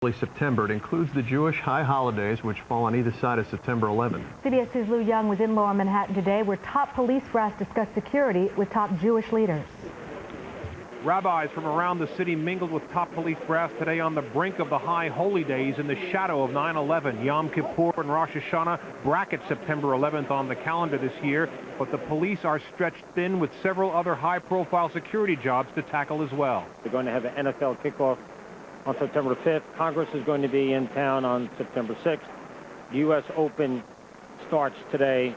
September. It includes the Jewish high holidays, which fall on either side of September 11th. CBS 2's Lou Young was in Lower Manhattan today, where top police brass discussed security with top Jewish leaders. Rabbis from around the city mingled with top police brass today on the brink of the high holy days in the shadow of 9/11. Yom Kippur and Rosh Hashanah bracket September 11th on the calendar this year, but the police are stretched thin with several other high-profile security jobs to tackle as well. They're going to have an NFL kickoff on September 5th. Congress is going to be in town on September 6th. The U.S. Open starts today,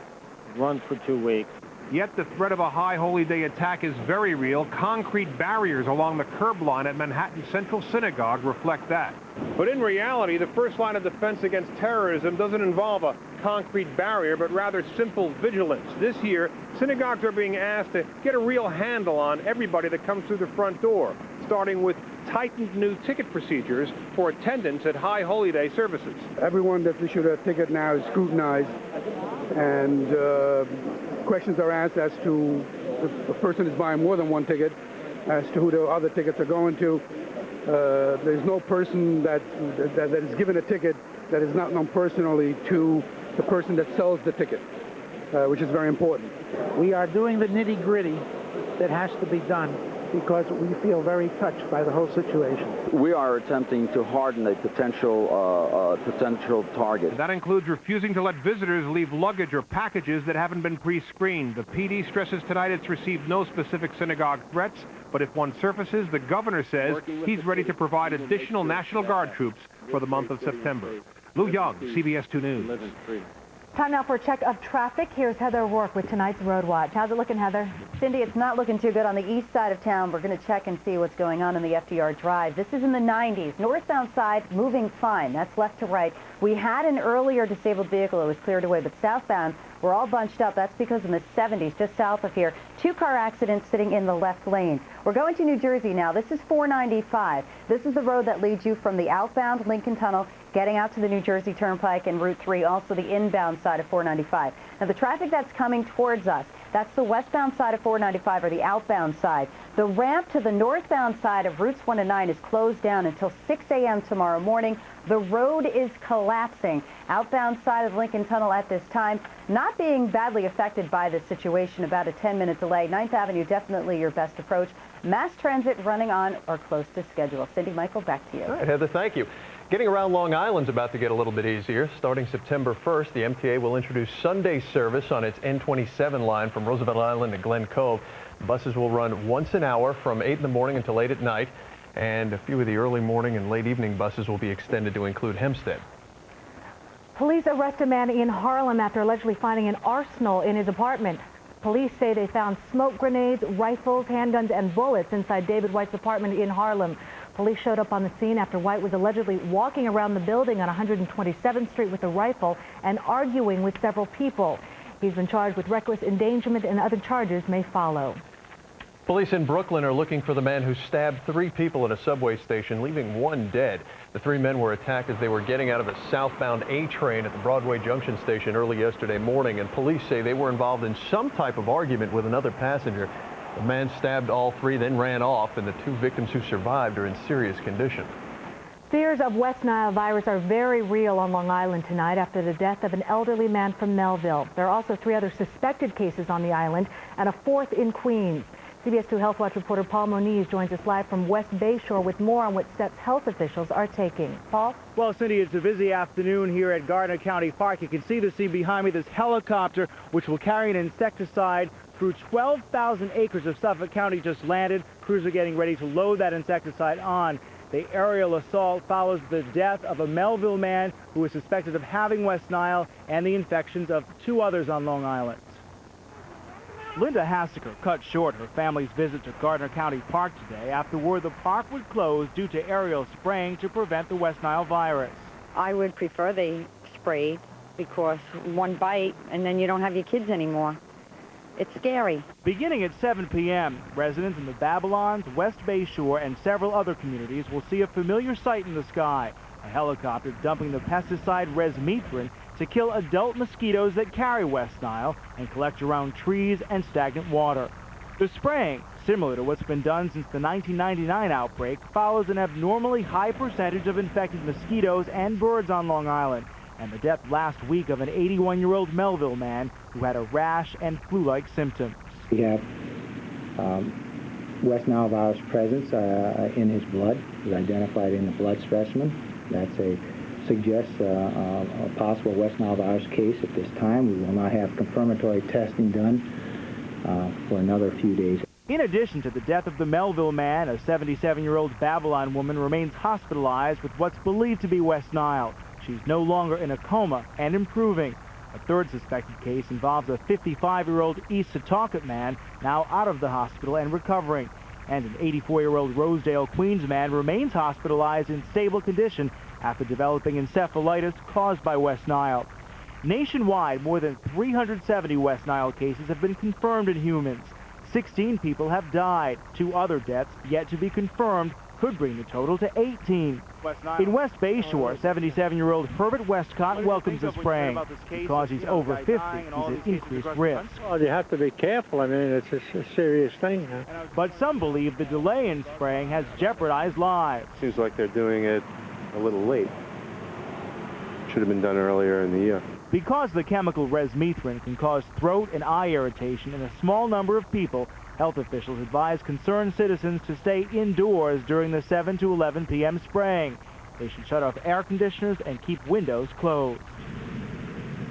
runs for 2 weeks. Yet the threat of a high holy day attack is very real. Concrete barriers along the curb line at Manhattan Central Synagogue reflect that. But in reality, the first line of defense against terrorism doesn't involve a concrete barrier, but rather simple vigilance. This year, synagogues are being asked to get a real handle on everybody that comes through the front door, starting with tightened new ticket procedures for attendance at high holy day services. Everyone that's issued a ticket now is scrutinized, and questions are asked as to if a person is buying more than one ticket, as to who the other tickets are going to. There's no person that is given a ticket that is not known personally to the person that sells the ticket, which is very important. We are doing the nitty-gritty that has to be done because we feel very touched by the whole situation. We are attempting to harden a potential target. That includes refusing to let visitors leave luggage or packages that haven't been pre-screened. The PD stresses tonight it's received no specific synagogue threats, but if one surfaces, the governor says he's ready to provide additional National Guard troops for the month of September. Lou Young, CBS 2 News. Time now for a check of traffic. Here's Heather O'Rourke with tonight's Road Watch. How's it looking, Heather? Cindy, it's not looking too good on the east side of town. We're going to check and see what's going on the FDR Drive. This is in the 90s. Northbound side, moving fine. That's left to right. We had an earlier disabled vehicle that was cleared away, but southbound, we're all bunched up. That's because in the 70s, just south of here, 2 car accidents sitting in the left lane. We're going to New Jersey now. This is 495. This is the road that leads you from the outbound Lincoln Tunnel getting out to the New Jersey Turnpike and Route 3, also the inbound side of 495. Now, the traffic that's coming towards us, that's the westbound side of 495 or the outbound side. The ramp to the northbound side of Routes 1 and 9 is closed down until 6 a.m. tomorrow morning. The road is collapsing. Outbound side of Lincoln Tunnel at this time not being badly affected by this situation, about a 10-minute delay. 9th Avenue definitely your best approach. Mass transit running on or close to schedule. Cindy, Michael, back to you. All right, Heather, thank you. Getting around Long Island's about to get a little bit easier. Starting September 1st, the MTA will introduce Sunday service on its N27 line from Roosevelt Island to Glen Cove. Buses will run once an hour from 8 in the morning until 8 at night, and a few of the early morning and late evening buses will be extended to include Hempstead. Police arrest a man in Harlem after allegedly finding an arsenal in his apartment. Police say they found smoke grenades, rifles, handguns, and bullets inside David White's apartment in Harlem. Police showed up on the scene after White was allegedly walking around the building on 127th Street with a rifle and arguing with several people. He's been charged with reckless endangerment, and other charges may follow. Police in Brooklyn are looking for the man who stabbed 3 people at a subway station, leaving 1 dead. The 3 men were attacked as they were getting out of a southbound A train at the Broadway Junction station early yesterday morning, and police say they were involved in some type of argument with another passenger. The man stabbed all 3, then ran off, and the 2 victims who survived are in serious condition. Fears of West Nile virus are very real on Long Island tonight after the death of an elderly man from Melville. There are also 3 other suspected cases on the island and a 4th in Queens. CBS 2 Health Watch reporter Paul Moniz joins us live from West Bayshore with more on what steps health officials are taking. Paul? Well, Cindy, it's a busy afternoon here at Gardner County Park. You can see the scene behind me, this helicopter, which will carry an insecticide through 12,000 acres of Suffolk County just landed. Crews are getting ready to load that insecticide on. The aerial assault follows the death of a Melville man who was suspected of having West Nile and the infections of 2 others on Long Island. Linda Hassiker cut short her family's visit to Gardner County Park today after word the park would close due to aerial spraying to prevent the West Nile virus. I would prefer they spray because 1 bite and then you don't have your kids anymore. It's scary. Beginning at 7 p.m., residents in the Babylons, West Bayshore, and several other communities will see a familiar sight in the sky. A helicopter dumping the pesticide resmetirin to kill adult mosquitoes that carry West Nile and collect around trees and stagnant water. The spraying, similar to what's been done since the 1999 outbreak, follows an abnormally high percentage of infected mosquitoes and birds on Long Island, and the death last week of an 81-year-old Melville man who had a rash and flu-like symptoms. We have West Nile virus presence in his blood. It was identified in the blood specimen. That suggests a possible West Nile virus case at this time. We will not have confirmatory testing done for another few days. In addition to the death of the Melville man, a 77-year-old Babylon woman remains hospitalized with what's believed to be West Nile. She's no longer in a coma and improving. A third suspected case involves a 55-year-old East Setauket man now out of the hospital and recovering. And an 84-year-old Rosedale, Queens man remains hospitalized in stable condition after developing encephalitis caused by West Nile. Nationwide, more than 370 West Nile cases have been confirmed in humans. 16 people have died. 2 other deaths yet to be confirmed could bring the total to 18. In West Bayshore, 77-year-old Herbert Westcott welcomes the spraying. Because he's over 50, he's at increased risk. Well, you have to be careful. I mean, it's a serious thing. Huh? But some believe the delay in spraying has jeopardized lives. Seems like they're doing it a little late. Should have been done earlier in the year. Because the chemical resmethrin can cause throat and eye irritation in a small number of people, health officials advise concerned citizens to stay indoors during the 7 to 11 p.m. spraying. They should shut off air conditioners and keep windows closed.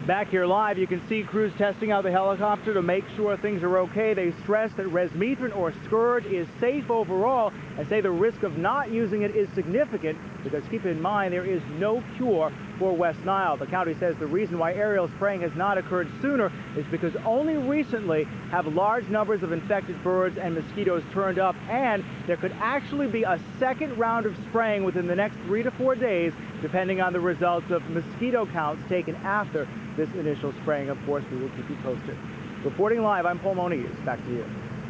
Back here live, you can see crews testing out the helicopter to make sure things are okay. They stress that resmethrin or scourge is safe overall and say the risk of not using it is significant because keep in mind there is no cure for West Nile. The county says the reason why aerial spraying has not occurred sooner is because only recently have large numbers of infected birds and mosquitoes turned up, and there could actually be a second round of spraying within the next 3 to 4 days depending on the results of mosquito counts taken after this initial spraying. Of course, we will keep you posted. Reporting live, I'm Paul Moniz. Back to you.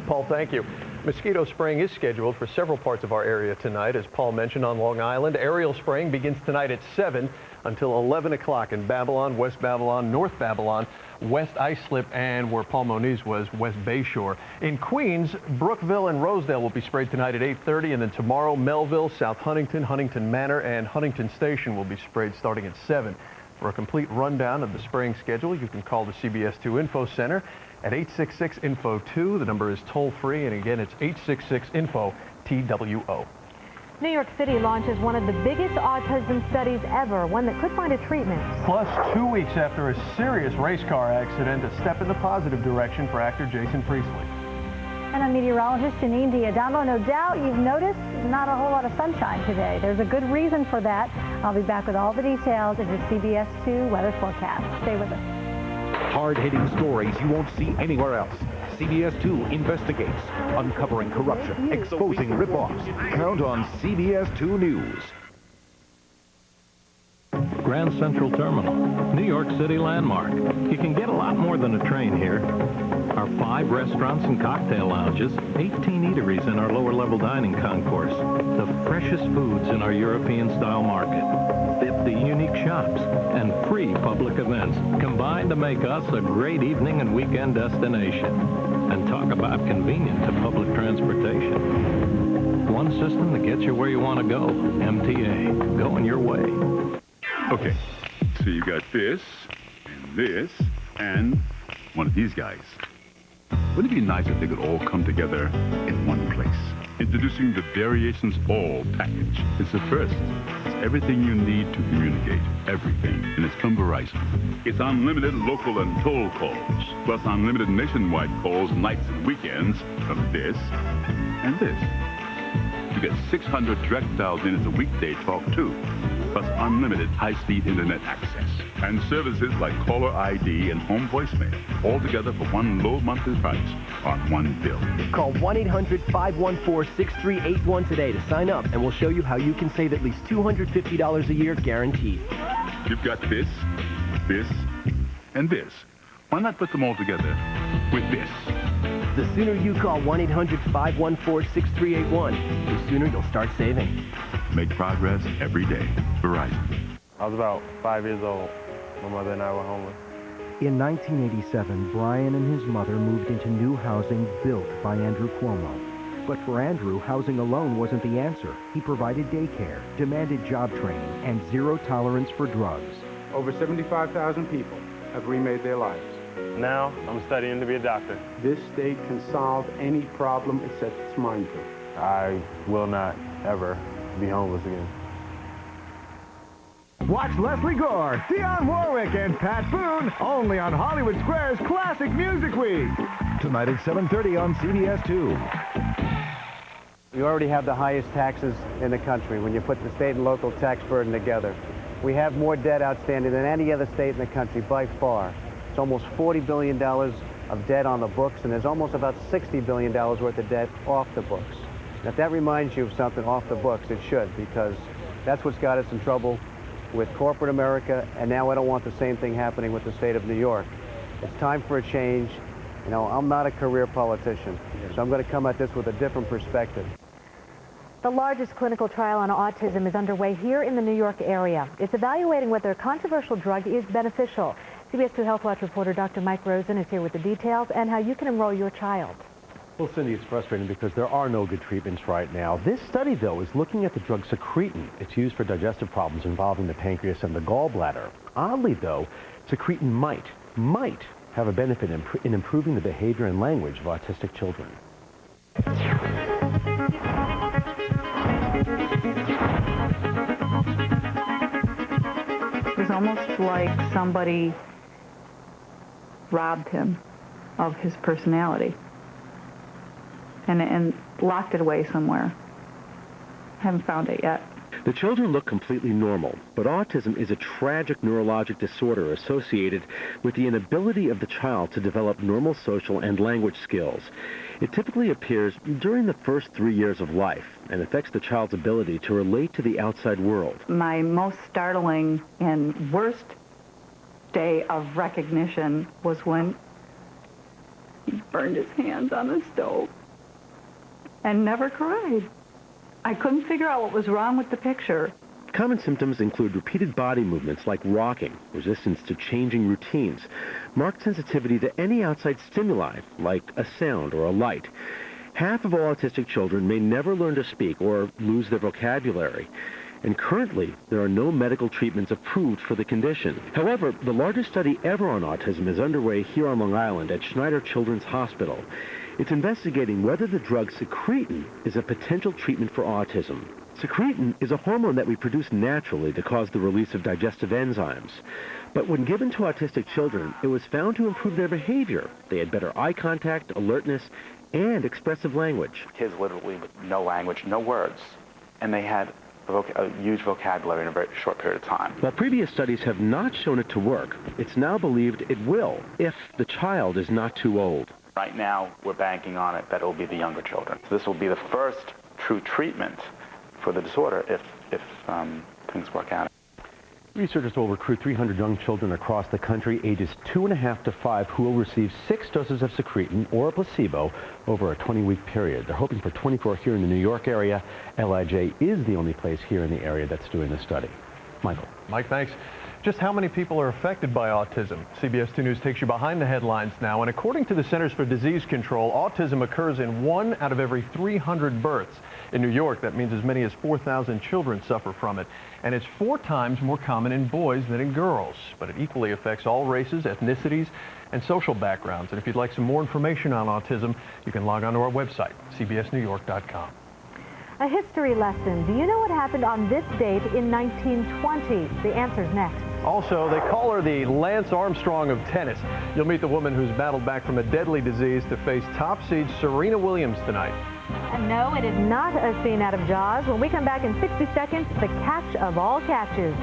Paul, thank you. Mosquito spraying is scheduled for several parts of our area tonight. As Paul mentioned, on Long Island, aerial spraying begins tonight at 7 until 11 o'clock in Babylon, West Babylon, North Babylon, West Islip, and where Paul Moniz was, West Bayshore. In Queens, Brookville and Rosedale will be sprayed tonight at 8:30, and then tomorrow, Melville, South Huntington, Huntington Manor, and Huntington Station will be sprayed starting at 7. For a complete rundown of the spraying schedule, you can call the CBS 2 Info Center at 866-INFO-2. The number is toll-free, and again, it's 866-INFO-TWO. New York City launches one of the biggest autism studies ever, one that could find a treatment. Plus, 2 weeks after a serious race car accident, a step in the positive direction for actor Jason Priestley. And I'm meteorologist Janine D'Adamo. No doubt you've noticed not a whole lot of sunshine today. There's a good reason for that. I'll be back with all the details in your CBS 2 weather forecast. Stay with us. Hard-hitting stories you won't see anywhere else. CBS 2 investigates, uncovering corruption, exposing rip-offs. Count on CBS 2 News. Grand Central Terminal, New York City landmark. You can get a lot more than a train here. Our 5 restaurants and cocktail lounges, 18 eateries in our lower-level dining concourse, the freshest foods in our European-style market, 50 unique shops, and free public events combined to make us a great evening and weekend destination. And talk about convenient to public transportation. One system that gets you where you want to go. MTA, going your way. Okay, so you got this, and one of these guys. Wouldn't it be nice if they could all come together in one place? Introducing the Variations All package. It's the first. It's everything you need to communicate. Everything. And it's from Verizon. It's unlimited local and toll calls, plus unlimited nationwide calls nights and weekends from this and this. You get 600 direct dial minutes a weekday talk too, plus unlimited high-speed internet access. And services like caller ID and home voicemail, all together for one low monthly price on one bill. Call 1-800-514-6381 today to sign up, and we'll show you how you can save at least $250 a year guaranteed. You've got this, and this. Why not put them all together with this? The sooner you call 1-800-514-6381, the sooner you'll start saving. Make progress every day. Verizon. I was about 5 years old. My mother and I were homeless. In 1987, Brian and his mother moved into new housing built by Andrew Cuomo. But for Andrew, housing alone wasn't the answer. He provided daycare, demanded job training, and zero tolerance for drugs. Over 75,000 people have remade their lives. Now, I'm studying to be a doctor. This state can solve any problem it sets its mind to. I will not ever be homeless again. Watch Leslie Gore, Dionne Warwick, and Pat Boone only on Hollywood Square's Classic Music Week. Tonight at 7:30 on CBS 2. We already have the highest taxes in the country when you put the state and local tax burden together. We have more debt outstanding than any other state in the country by far. It's almost $40 billion of debt on the books, and there's almost about $60 billion worth of debt off the books. Now, if that reminds you of something off the books, it should, because that's what's got us in trouble with corporate America, and now I don't want the same thing happening with the state of New York. It's time for a change. You know, I'm not a career politician, so I'm going to come at this with a different perspective. The largest clinical trial on autism is underway here in the New York area. It's evaluating whether a controversial drug is beneficial. CBS 2 Health Watch reporter Dr. Mike Rosen is here with the details and how you can enroll your child. Well, Cindy, it's frustrating because there are no good treatments right now. This study, though, is looking at the drug secretin. It's used for digestive problems involving the pancreas and the gallbladder. Oddly, though, secretin might have a benefit in improving the behavior and language of autistic children. It was almost like somebody robbed him of his personality and locked it away somewhere. Haven't found it yet. The children look completely normal, but autism is a tragic neurologic disorder associated with the inability of the child to develop normal social and language skills. It typically appears during the first 3 years of life and affects the child's ability to relate to the outside world. My most startling and worst day of recognition was when he burned his hands on the stove and never cried. I couldn't figure out what was wrong with the picture. Common symptoms include repeated body movements like rocking, resistance to changing routines, marked sensitivity to any outside stimuli like a sound or a light. Half of all autistic children may never learn to speak or lose their vocabulary. And currently, there are no medical treatments approved for the condition. However, the largest study ever on autism is underway here on Long Island at Schneider Children's Hospital. It's investigating whether the drug secretin is a potential treatment for autism. Secretin is a hormone that we produce naturally to cause the release of digestive enzymes. But when given to autistic children, it was found to improve their behavior. They had better eye contact, alertness, and expressive language. Kids literally with no language, no words, and they had a huge vocabulary in a very short period of time. While previous studies have not shown it to work, it's now believed it will if the child is not too old. Right now, we're banking on it that it will be the younger children. So this will be the first true treatment for the disorder if things work out. Researchers will recruit 300 young children across the country, ages 2.5 to 5, who will receive 6 doses of secretin or a placebo over a 20-week period. They're hoping for 24 here in the New York area. LIJ is the only place here in the area that's doing this study. Michael. Mike, thanks. Just how many people are affected by autism? CBS 2 News takes you behind the headlines now, and according to the Centers for Disease Control, autism occurs in 1 out of every 300 births. In New York, that means as many as 4,000 children suffer from it, and it's 4 times more common in boys than in girls. But it equally affects all races, ethnicities, and social backgrounds. And if you'd like some more information on autism, you can log on to our website, cbsnewyork.com. A history lesson. Do you know what happened on this date in 1920? The answer's next. Also, they call her the Lance Armstrong of tennis. You'll meet the woman who's battled back from a deadly disease to face top seed Serena Williams tonight. And no, it is not a scene out of Jaws. When we come back in 60 seconds, the catch of all catches.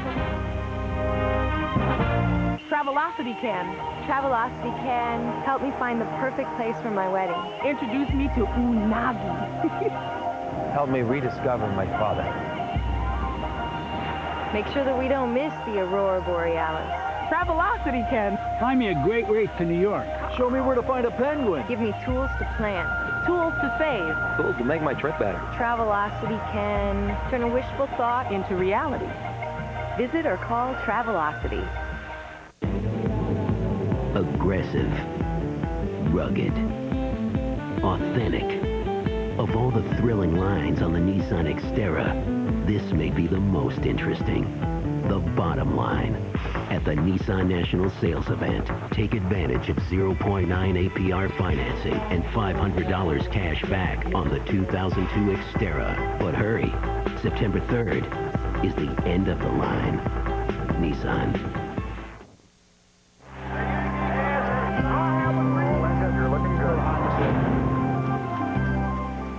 Travelocity can. Travelocity can help me find the perfect place for my wedding. Introduce me to Unagi. Help me rediscover my father. Make sure that we don't miss the Aurora Borealis. Travelocity can. Find me a great race to New York. Show me where to find a penguin. Give me tools to plan. Tools to save. Tools to make my trip better. Travelocity can turn a wishful thought into reality. Visit or call Travelocity. A Progressive. Rugged. Authentic. Of all the thrilling lines on the Nissan Xterra, this may be the most interesting. The bottom line. At the Nissan National Sales Event, take advantage of 0.9 APR financing and $500 cash back on the 2002 Xterra. But hurry, September 3rd is the end of the line. Nissan.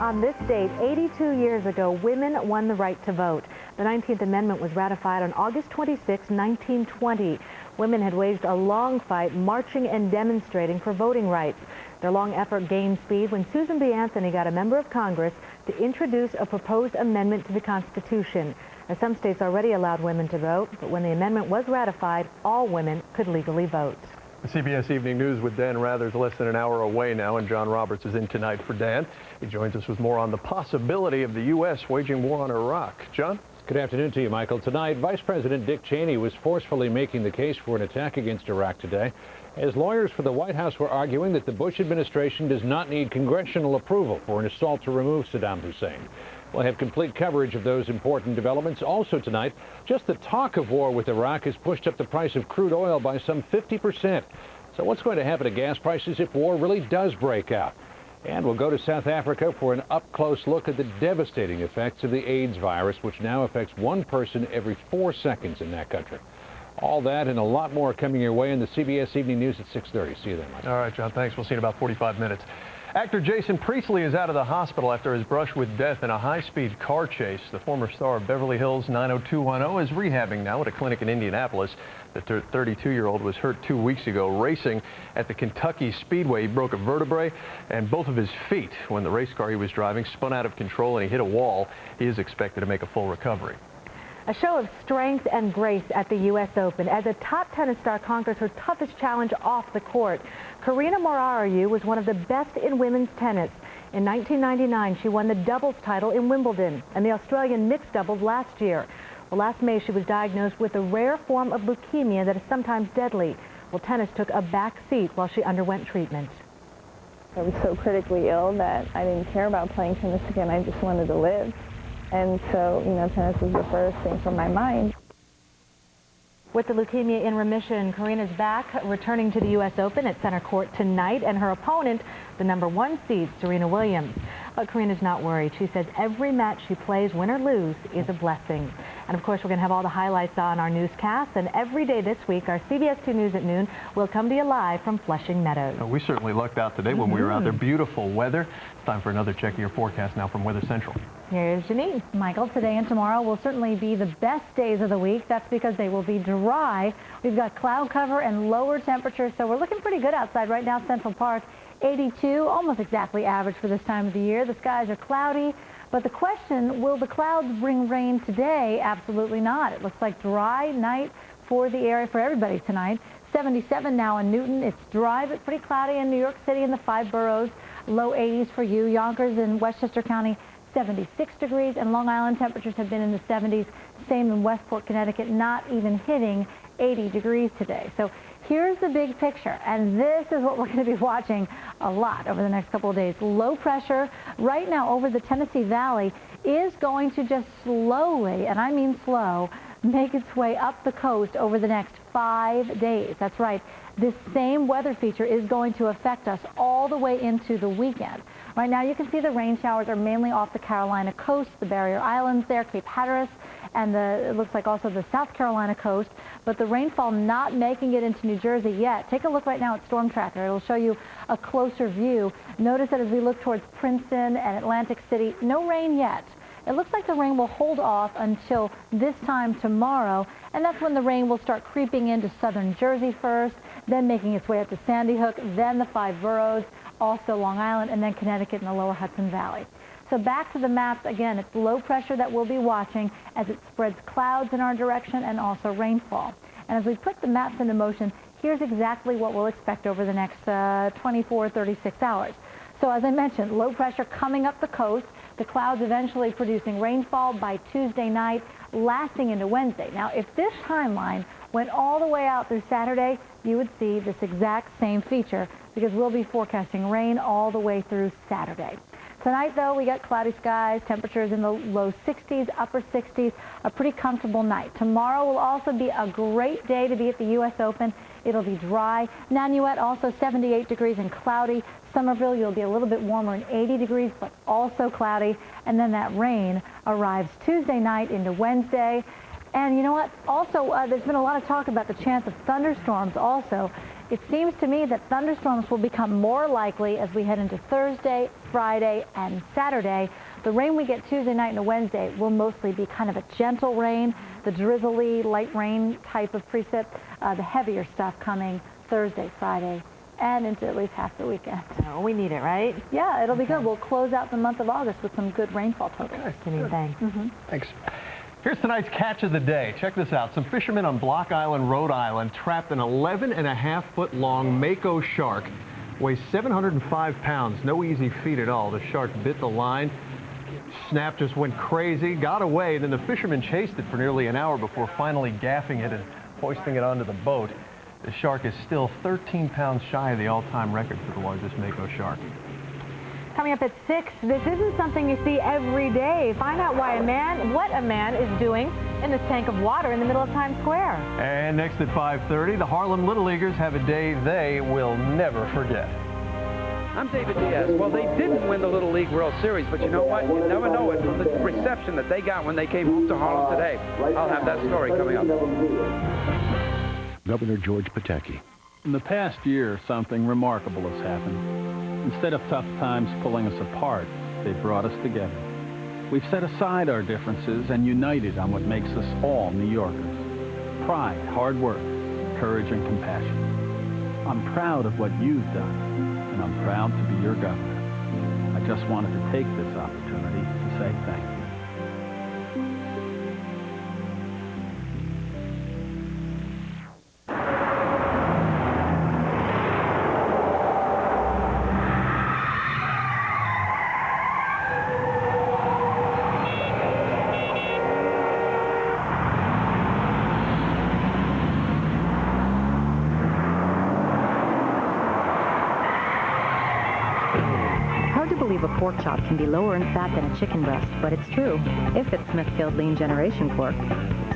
On this date, 82 years ago, women won the right to vote. The 19th Amendment was ratified on August 26, 1920. Women had waged a long fight, marching and demonstrating for voting rights. Their long effort gained speed when Susan B. Anthony got a member of Congress to introduce a proposed amendment to the Constitution. Now, some states already allowed women to vote, but when the amendment was ratified, all women could legally vote. The CBS Evening News with Dan Rather's less than an hour away now, and John Roberts is in tonight for Dan. He joins us with more on the possibility of the U.S. waging war on Iraq. John? Good afternoon to you, Michael. Tonight, Vice President Dick Cheney was forcefully making the case for an attack against Iraq today, as lawyers for the White House were arguing that the Bush administration does not need congressional approval for an assault to remove Saddam Hussein. We'll have complete coverage of those important developments. Also tonight, just the talk of war with Iraq has pushed up the price of crude oil by some 50%. So what's going to happen to gas prices if war really does break out? And we'll go to South Africa for an up-close look at the devastating effects of the AIDS virus, which now affects one person every 4 seconds in that country. All that and a lot more coming your way in the CBS Evening News at 6:30. See you then, Mike. All right, John, thanks. We'll see you in about 45 minutes. Actor Jason Priestley is out of the hospital after his brush with death in a high-speed car chase. The former star of Beverly Hills 90210 is rehabbing now at a clinic in Indianapolis. The 32-year-old was hurt 2 weeks ago racing at the Kentucky Speedway. He broke a vertebrae and both of his feet when the race car he was driving spun out of control and he hit a wall. He is expected to make a full recovery. A show of strength and grace at the U.S. Open as a top tennis star conquers her toughest challenge off the court. Karina Morariu was one of the best in women's tennis. In 1999, she won the doubles title in Wimbledon and the Australian mixed doubles last year. Well, last May, she was diagnosed with a rare form of leukemia that is sometimes deadly. Well, tennis took a back seat while she underwent treatment. I was so critically ill that I didn't care about playing tennis again. I just wanted to live. And so, tennis was the first thing from my mind. With the leukemia in remission, Karina's back, returning to the U.S. Open at center court tonight, and her opponent, the #1 seed, Serena Williams. But Karina's not worried. She says every match she plays, win or lose, is a blessing. And of course, we're going to have all the highlights on our newscast. And every day this week, our CBS 2 News at noon will come to you live from Flushing Meadows. We certainly lucked out today when we were out there. Beautiful weather. It's time for another check of your forecast now from Weather Central. Here's Janine. Michael, today and tomorrow will certainly be the best days of the week. That's because they will be dry. We've got cloud cover and lower temperatures, so we're looking pretty good outside right now. Central Park, 82, almost exactly average for this time of the year. The skies are cloudy, but the question, will the clouds bring rain today? Absolutely not. It looks like dry night for the area, for everybody tonight. 77 now in Newton. It's dry but pretty cloudy in New York City and the 5 boroughs. Low 80s for you. Yonkers in Westchester County, 76 degrees, and Long Island temperatures have been in the 70s. Same in Westport, Connecticut, not even hitting 80 degrees today. So here's the big picture, and this is what we're going to be watching a lot over the next couple of days. Low pressure right now over the Tennessee Valley is going to just slowly, and I mean slow, make its way up the coast over the next 5 days. That's right. This same weather feature is going to affect us all the way into the weekend. Right now you can see the rain showers are mainly off the Carolina coast, the Barrier Islands there, Cape Hatteras, and it looks like also the South Carolina coast, but the rainfall not making it into New Jersey yet. Take a look right now at Storm Tracker. It'll show you a closer view. Notice that as we look towards Princeton and Atlantic City, no rain yet. It looks like the rain will hold off until this time tomorrow, and that's when the rain will start creeping into southern Jersey first, then making its way up to Sandy Hook, then the 5 boroughs, also Long Island, and then Connecticut and the lower Hudson Valley. So back to the maps again. It's low pressure that we'll be watching as it spreads clouds in our direction and also rainfall. And as we put the maps into motion, here's exactly what we'll expect over the next 24, 36 hours. So as I mentioned, low pressure coming up the coast, the clouds eventually producing rainfall by Tuesday night. lasting into Wednesday. Now, if this timeline went all the way out through Saturday, you would see this exact same feature because we'll be forecasting rain all the way through Saturday. Tonight, though, we got cloudy skies, temperatures in the low 60s, upper 60s, a pretty comfortable night. Tomorrow will also be a great day to be at the U.S. Open. It'll be dry. Nanuet also 78 degrees and cloudy. Somerville, you'll be a little bit warmer and 80 degrees, but also cloudy. And then that rain arrives Tuesday night into Wednesday. And you know what? Also, there's been a lot of talk about the chance of thunderstorms also. It seems to me that thunderstorms will become more likely as we head into Thursday, Friday, and Saturday. The rain we get Tuesday night and Wednesday will mostly be kind of a gentle rain, the drizzly, light rain type of precip, the heavier stuff coming Thursday, Friday, and into at least half the weekend. Oh, we need it, right? Yeah, it'll be good. We'll close out the month of August with some good rainfall totals. Thanks. Thanks. Here's tonight's catch of the day. Check this out. Some fishermen on Block Island, Rhode Island, trapped an 11.5-foot long mako shark. Weighs 705 pounds. No easy feat at all. The shark bit the line. Snap just went crazy, got away. Then the fishermen chased it for nearly an hour before finally gaffing it and hoisting it onto the boat. The shark is still 13 pounds shy of the all-time record for the largest mako shark. Coming up at 6, this isn't something you see every day. Find out what a man is doing in this tank of water in the middle of Times Square. And next at 5:30, the Harlem Little Leaguers have a day they will never forget. I'm David Diaz. Well, they didn't win the Little League World Series, but you know what? You never know it from the reception that they got when they came home to Harlem today. I'll have that story coming up. Governor George Pataki. In the past year, something remarkable has happened. Instead of tough times pulling us apart, they brought us together. We've set aside our differences and united on what makes us all New Yorkers. Pride, hard work, courage, and compassion. I'm proud of what you've done, and I'm proud to be your governor. I just wanted to take this opportunity to say thank you. A pork chop can be lower in fat than a chicken breast, but it's true if it's Smithfield Lean Generation pork.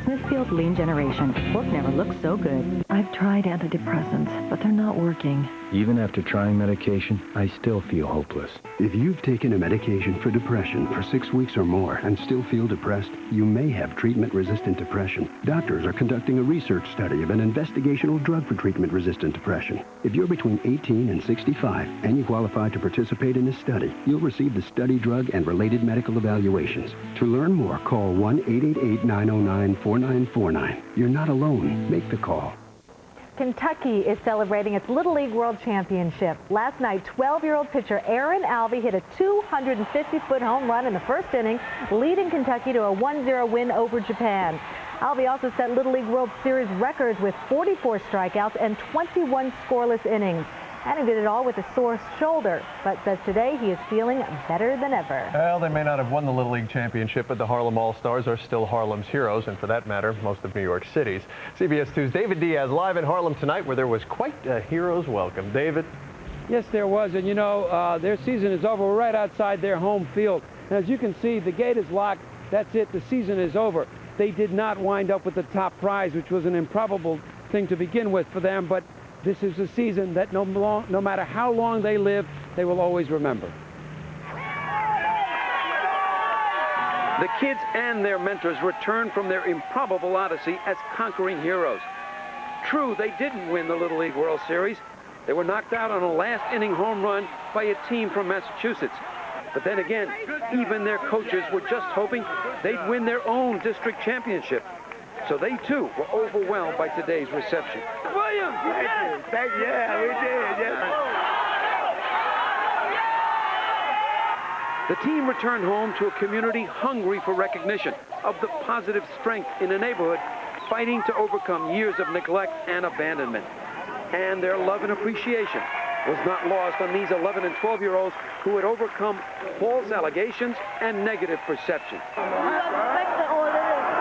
Smithfield Lean Generation. Pork never looks so good. I've tried antidepressants, but they're not working. Even after trying medication, I still feel hopeless. If you've taken a medication for depression for 6 weeks or more and still feel depressed, you may have treatment-resistant depression. Doctors are conducting a research study of an investigational drug for treatment-resistant depression. If you're between 18 and 65 and you qualify to participate in this study, you'll receive the study drug and related medical evaluations. To learn more, call 1-888-909-4949. You're not alone. Make the call. Kentucky is celebrating its Little League World Championship. Last night, 12-year-old pitcher Aaron Alvey hit a 250-foot home run in the first inning, leading Kentucky to a 1-0 win over Japan. Alvey also set Little League World Series records with 44 strikeouts and 21 scoreless innings. And he did it all with a sore shoulder, but says today he is feeling better than ever. Well, they may not have won the Little League Championship, but the Harlem All-Stars are still Harlem's heroes, and for that matter, most of New York City's. CBS 2's David Diaz live in Harlem tonight, where there was quite a hero's welcome. David? Yes, there was, and you know, their season is over right outside their home field. And as you can see, the gate is locked. That's it. The season is over. They did not wind up with the top prize, which was an improbable thing to begin with for them, but this is a season that no matter how long they live, they will always remember. The kids and their mentors returned from their improbable odyssey as conquering heroes. True, they didn't win the Little League World Series. They were knocked out on a last-inning home run by a team from Massachusetts. But then again, even their coaches were just hoping they'd win their own district championship. So they, too, were overwhelmed by today's reception. Williams, thank you. Yeah, we did. Yes. The team returned home to a community hungry for recognition of the positive strength in a neighborhood fighting to overcome years of neglect and abandonment. And their love and appreciation was not lost on these 11 and 12-year-olds who had overcome false allegations and negative perception.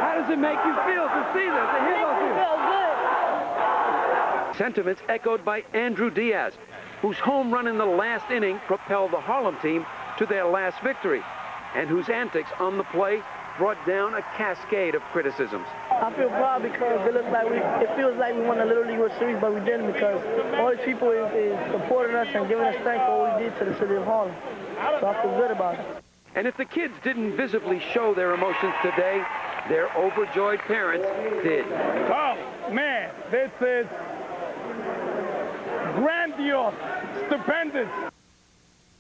How does it make you feel to see this? A hit or two? Sentiments echoed by Andrew Diaz, whose home run in the last inning propelled the Harlem team to their last victory, and whose antics on the play brought down a cascade of criticisms. I feel proud because it feels like we won the Little League World Series, but we didn't because all these people is supporting us and giving us thanks for what we did to the city of Harlem. So I feel good about it. And if the kids didn't visibly show their emotions today, their overjoyed parents did. Oh, man, this is grandiose, stupendous.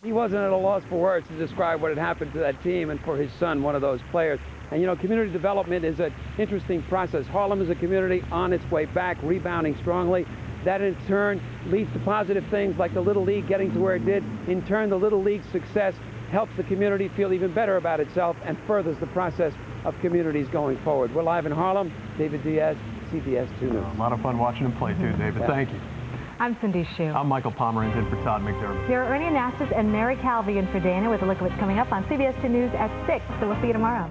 He wasn't at a loss for words to describe what had happened to that team and for his son, one of those players. And, you know, community development is an interesting process. Harlem is a community on its way back, rebounding strongly. That, in turn, leads to positive things like the Little League getting to where it did. In turn, the Little League's success helps the community feel even better about itself and furthers the process of communities going forward. We're live in Harlem. David Diaz, CBS 2 News. A lot of fun watching him play, too, David. Yeah. Thank you. I'm Cindy Hsu. I'm Michael Pomeranz in for Todd McDermott. Here are Ernie Anastas and Mary Calvi in for Dana with a look at what's coming up on CBS 2 News at 6. So we'll see you tomorrow.